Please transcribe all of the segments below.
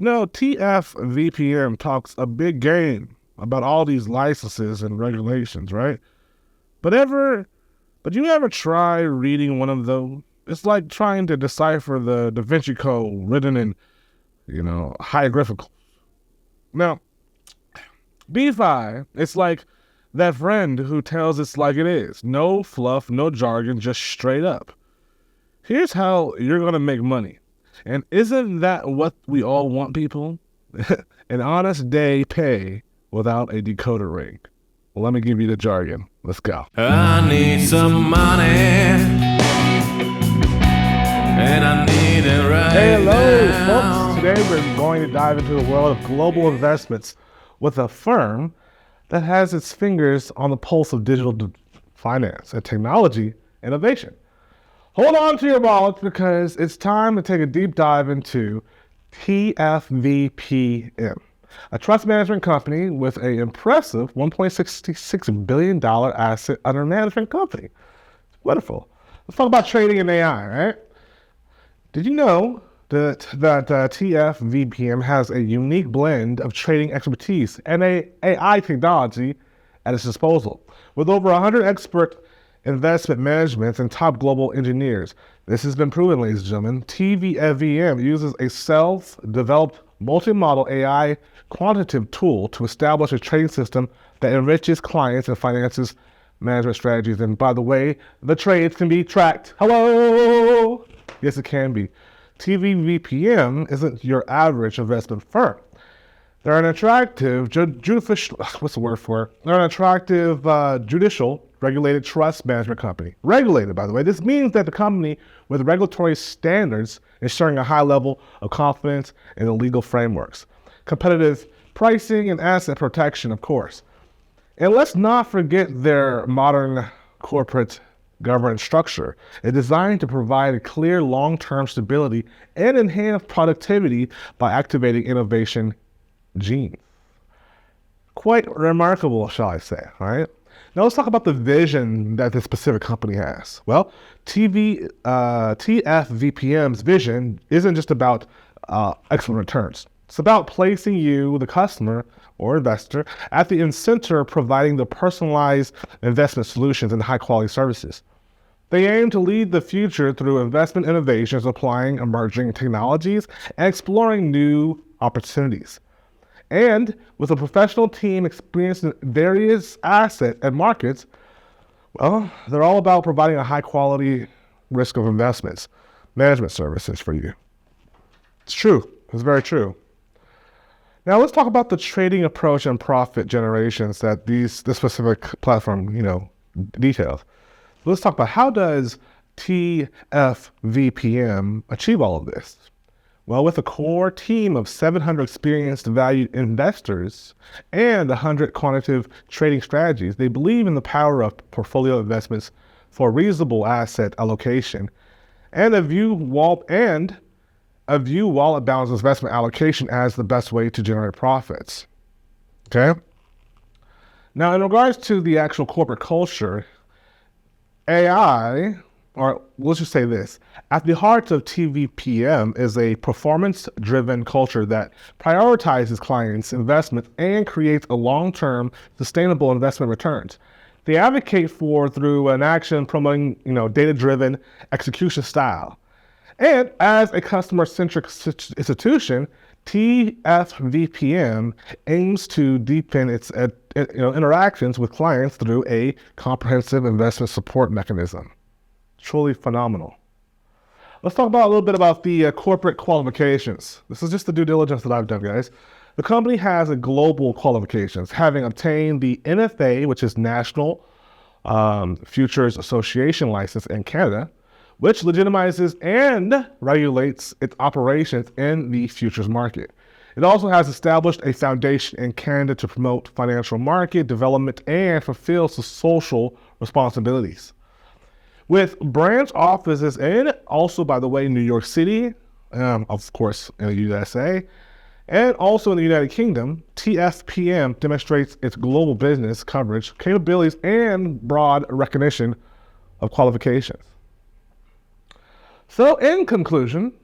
No, TFVPM talks a big game about all these licenses and regulations, right? But you ever try reading one of those? It's like trying to decipher the Da Vinci Code written in, hieroglyphical. Now, DeFi, it's like that friend who tells us like it is. No fluff, no jargon, just straight up. Here's how you're going to make money. And isn't that what we all want, people? An honest day pay without a decoder ring. Well, let me give you the jargon. Let's go. I need some money, and I need it right Hello, now. folks. Today we're going to dive into the world of global investments with a firm that has its fingers on the pulse of digital finance and technology innovation. Hold on to your wallets because it's time to take a deep dive into TFVPM, a trust management company with an impressive $1.66 billion asset under management company. Wonderful. Let's talk about trading in AI, right? Did you know that TFVPM has a unique blend of trading expertise and AI technology at its disposal? With over 100 expert investment management and top global engineers. This has been proven, ladies and gentlemen. TFVPM uses a self-developed multi-model AI quantitative tool to establish a trading system that enriches clients and finances management strategies. And by the way, the trades can be tracked. Hello! Yes, it can be. TFVPM isn't your average investment firm. They're an attractive, judicial regulated trust management company. Regulated, by the way. This means that the company with regulatory standards ensuring a high level of confidence in the legal frameworks. Competitive pricing and asset protection, of course. And let's not forget their modern corporate governance structure. It's designed to provide a clear long-term stability and enhance productivity by activating innovation genes. Quite remarkable, shall I say, all right? Now let's talk about the vision that this specific company has. Well, TFVPM's vision isn't just about excellent returns. It's about placing you, the customer or investor, at the center of providing the personalized investment solutions and high-quality services. They aim to lead the future through investment innovations, applying emerging technologies, and exploring new opportunities. And with a professional team experienced in various asset and markets, well, they're all about providing a high quality risk of investments, management services for you. It's true. It's very true. Now let's talk about the trading approach and profit generations that this specific platform, details. Let's talk about how does TFVPM achieve all of this? Well, with a core team of 700 experienced valued investors and 100 quantitative trading strategies, they believe in the power of portfolio investments for reasonable asset allocation and a view wallet balanced investment allocation as the best way to generate profits. Okay? Now, in regards to the actual corporate culture, AI, or let's just say this, at the heart of TFVPM is a performance-driven culture that prioritizes clients' investment and creates a long-term sustainable investment returns. They advocate through an action promoting, data-driven execution style. And as a customer-centric institution, TFVPM aims to deepen its interactions with clients through a comprehensive investment support mechanism. Truly phenomenal. Let's talk about a little bit about the corporate qualifications. This is just the due diligence that I've done, guys. The company has a global qualifications, having obtained the NFA, which is National Futures Association license in Canada, which legitimizes and regulates its operations in the futures market. It also has established a foundation in Canada to promote financial market development and fulfill social responsibilities. With branch offices in, also, by the way, New York City, of course, in the USA, and also in the United Kingdom, TFVPM demonstrates its global business coverage, capabilities, and broad recognition of qualifications. So in conclusion,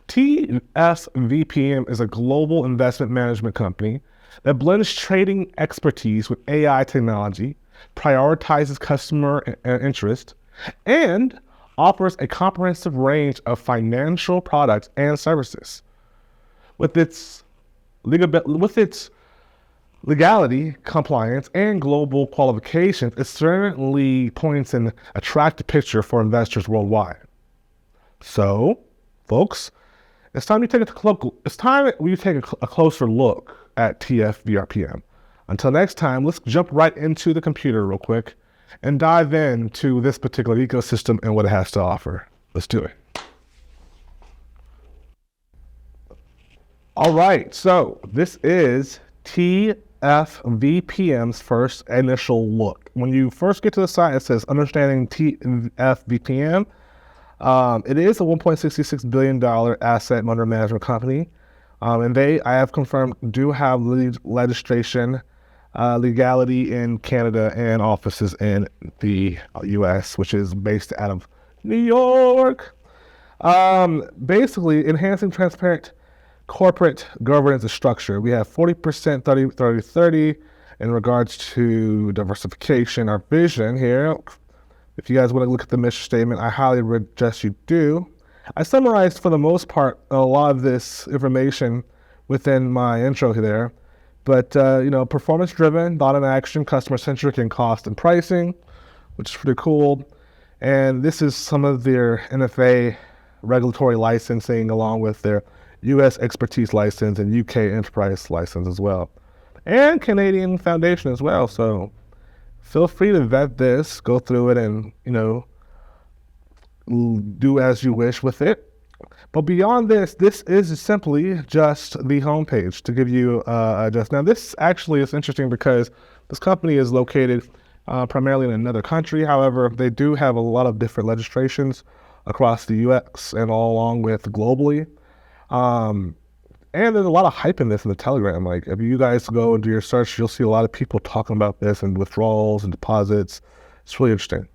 TFVPM is a global investment management company that blends trading expertise with AI technology, prioritizes customer interest, and offers a comprehensive range of financial products and services. With its legality, compliance, and global qualifications, it certainly points an attractive picture for investors worldwide. So, folks, it's time we take a closer look at TFVRPM. Until next time, let's jump right into the computer real quick and dive into this particular ecosystem and what it has to offer. Let's do it. All right, so this is TFVPM's first initial look. When you first get to the site, it says Understanding TFVPM. It is a $1.66 billion asset under management company. And I have confirmed, do have legislation, legality in Canada and offices in the US, which is based out of New York. Basically, enhancing transparent corporate governance structure. We have 40%, 30 in regards to diversification. Our vision here, if you guys want to look at the mission statement, I highly suggest you do. I summarized, for the most part, a lot of this information within my intro there. But, performance-driven, thought and action, customer-centric, and cost and pricing, which is pretty cool. And this is some of their NFA regulatory licensing, along with their U.S. expertise license and U.K. enterprise license as well. And Canadian foundation as well. So feel free to vet this, go through it, and, do as you wish with it. But beyond this is simply just the homepage to give you now this actually is interesting because this company is located primarily in another country. However, they do have a lot of different legislations across the US and all along with globally. And there's a lot of hype in this in the Telegram. Like, if you guys go and do your search, you'll see a lot of people talking about this and withdrawals and deposits. It's really interesting.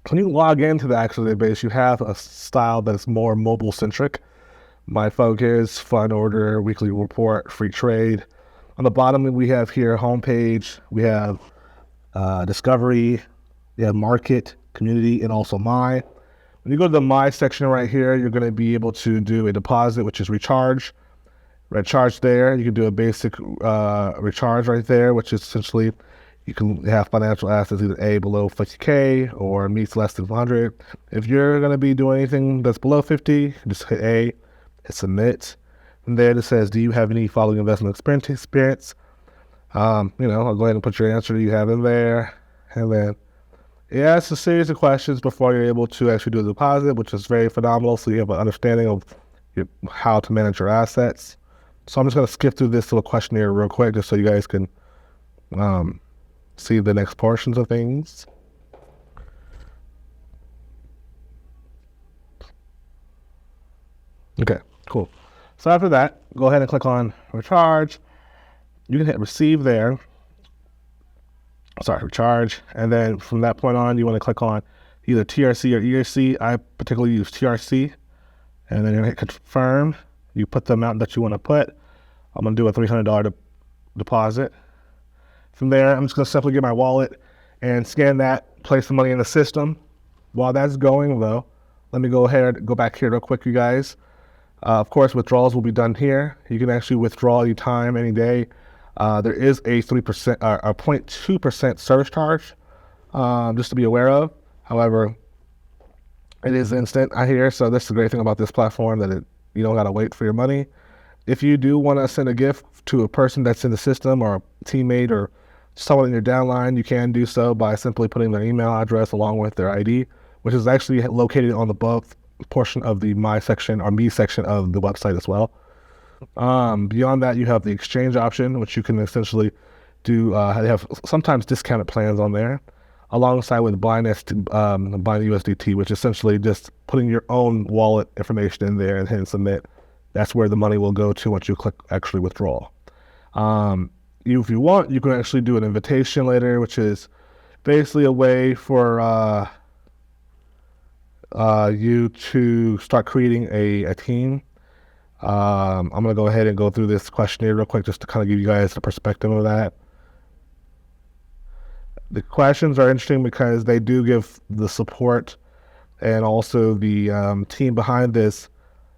When you log into the actual database, you have a style that's more mobile centric. My focus, fund order, weekly report, free trade. On the bottom, we have here homepage. We have discovery. We have market, community, and also my. When you go to the my section right here, you're going to be able to do a deposit, which is recharge. Recharge there. You can do a basic recharge right there, which is essentially, you can have financial assets either A, below 50K, or meets less than 100. If you're going to be doing anything that's below 50, just hit A, hit submit. And there it says, do you have any following investment experience? I'll go ahead and put your answer that you have in there. And then it asks a series of questions before you're able to actually do a deposit, which is very phenomenal. So you have an understanding of how to manage your assets. So I'm just going to skip through this little questionnaire real quick, just so you guys can see the next portions of things. Okay, cool. So after that, go ahead and click on recharge. You can hit receive there. Recharge. And then from that point on, you want to click on either TRC or ERC. I particularly use TRC. And then you hit confirm. You put the amount that you want to put. I'm going to do a $300 deposit. From there, I'm just going to simply get my wallet and scan that, place the money in the system. While that's going, though, let me go back here real quick, you guys. Of course, withdrawals will be done here. You can actually withdraw any time, any day. There is a 0.2% service charge, just to be aware of. However, it is instant, I hear. So that's the great thing about this platform, that you don't got to wait for your money. If you do want to send a gift to a person that's in the system, or a teammate, or someone in your downline, you can do so by simply putting their email address along with their ID, which is actually located on the above portion of the my section or me section of the website as well. Beyond that, you have the exchange option, which you can essentially do. They have sometimes discounted plans on there, alongside with blind USDT, which is essentially just putting your own wallet information in there and hitting submit. That's where the money will go to once you click actually withdraw. If you want, you can actually do an invitation later, which is basically a way for you to start creating a team. I'm going to go ahead and go through this questionnaire real quick just to kind of give you guys a perspective of that. The questions are interesting because they do give the support and also the team behind this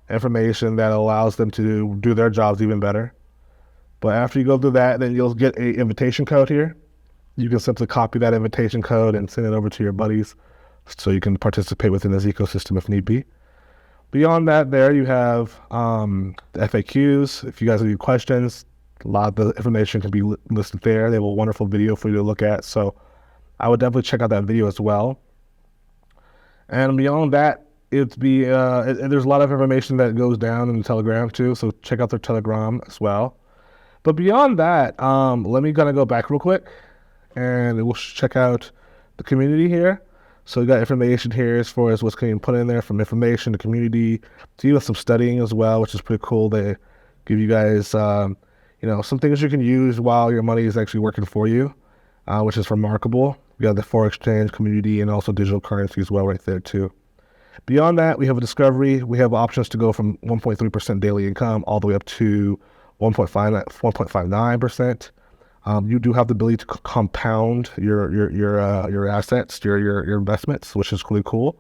information that allows them to do their jobs even better. But after you go through that, then you'll get an invitation code here. You can simply copy that invitation code and send it over to your buddies so you can participate within this ecosystem if need be. Beyond that, there you have the FAQs. If you guys have any questions, a lot of the information can be listed there. They have a wonderful video for you to look at. So I would definitely check out that video as well. And beyond that, there's a lot of information that goes down in the Telegram too. So check out their Telegram as well. But beyond that, let me kind of go back real quick and we'll check out the community here. So we got information here as far as what's being put in there, from information to community to even some studying as well, which is pretty cool. They give you guys, some things you can use while your money is actually working for you, which is remarkable. We got the foreign exchange community and also digital currency as well right there too. Beyond that, we have a discovery. We have options to go from 1.3% daily income all the way up to 1.59%. You do have the ability to compound your assets, your investments, which is really cool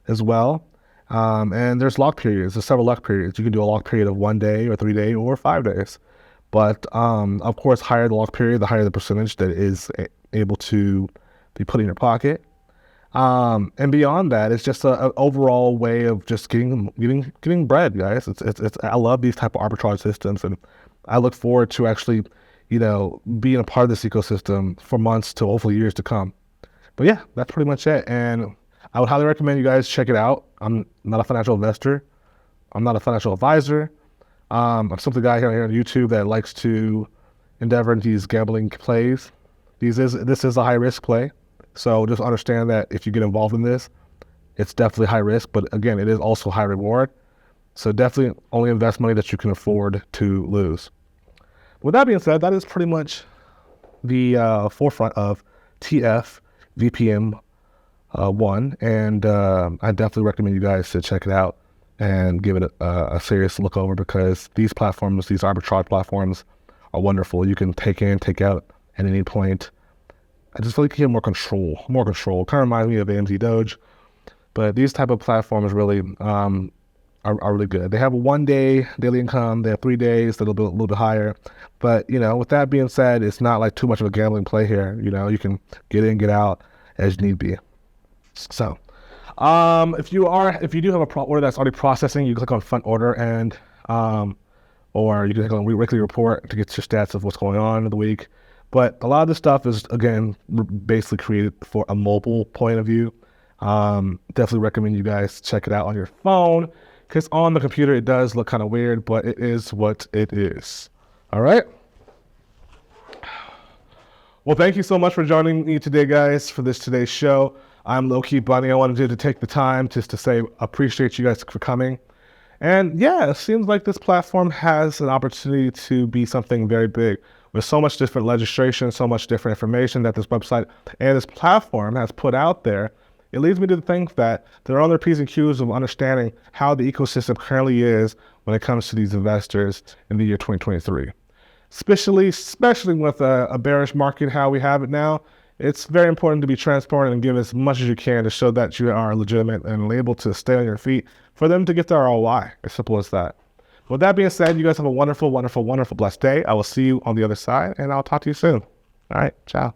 as well. And there's lock periods. There's several lock periods. You can do a lock period of 1 day or 3 days or 5 days. But of course, higher the lock period, the higher the percentage that is able to be put in your pocket. And beyond that, it's just an overall way of just getting bread, guys. I love these type of arbitrage systems, and I look forward to actually, being a part of this ecosystem for months to hopefully years to come. But yeah, that's pretty much it. And I would highly recommend you guys check it out. I'm not a financial investor. I'm not a financial advisor. I'm simply a guy here on YouTube that likes to endeavor in these gambling plays. This is a high risk play. So just understand that if you get involved in this, it's definitely high risk, but again, it is also high reward. So definitely only invest money that you can afford to lose. With that being said, that is pretty much the forefront of TFVPM 1, and I definitely recommend you guys to check it out and give it a serious look over, because these platforms, these arbitrage platforms, are wonderful. You can take in, take out at any point. I just feel like you have more control. Kind of reminds me of AMZ Doge, but these type of platforms really are really good. They have a 1 day daily income. They have 3 days that'll be a little bit higher. But, with that being said, it's not like too much of a gambling play here. You can get in, get out as need be. So, if you do have a order that's already processing, you click on Fund Order, and or you can click on Weekly Report to get your stats of what's going on in the week. But a lot of this stuff is, again, basically created for a mobile point of view. Definitely recommend you guys check it out on your phone, because on the computer it does look kind of weird, but it is what it is. All right. Well, thank you so much for joining me today, guys, for today's show. I'm Low-Key Bunny. I wanted to take the time just to say appreciate you guys for coming. And yeah, it seems like this platform has an opportunity to be something very big. With so much different legislation, so much different information that this website and this platform has put out there, it leads me to think that they're on their P's and Q's of understanding how the ecosystem currently is when it comes to these investors in the year 2023. Especially with a bearish market, how we have it now, it's very important to be transparent and give as much as you can to show that you are legitimate and able to stay on your feet for them to get their ROI. As simple as that. With that being said, you guys have a wonderful, wonderful, wonderful, blessed day. I will see you on the other side, and I'll talk to you soon. All right, ciao.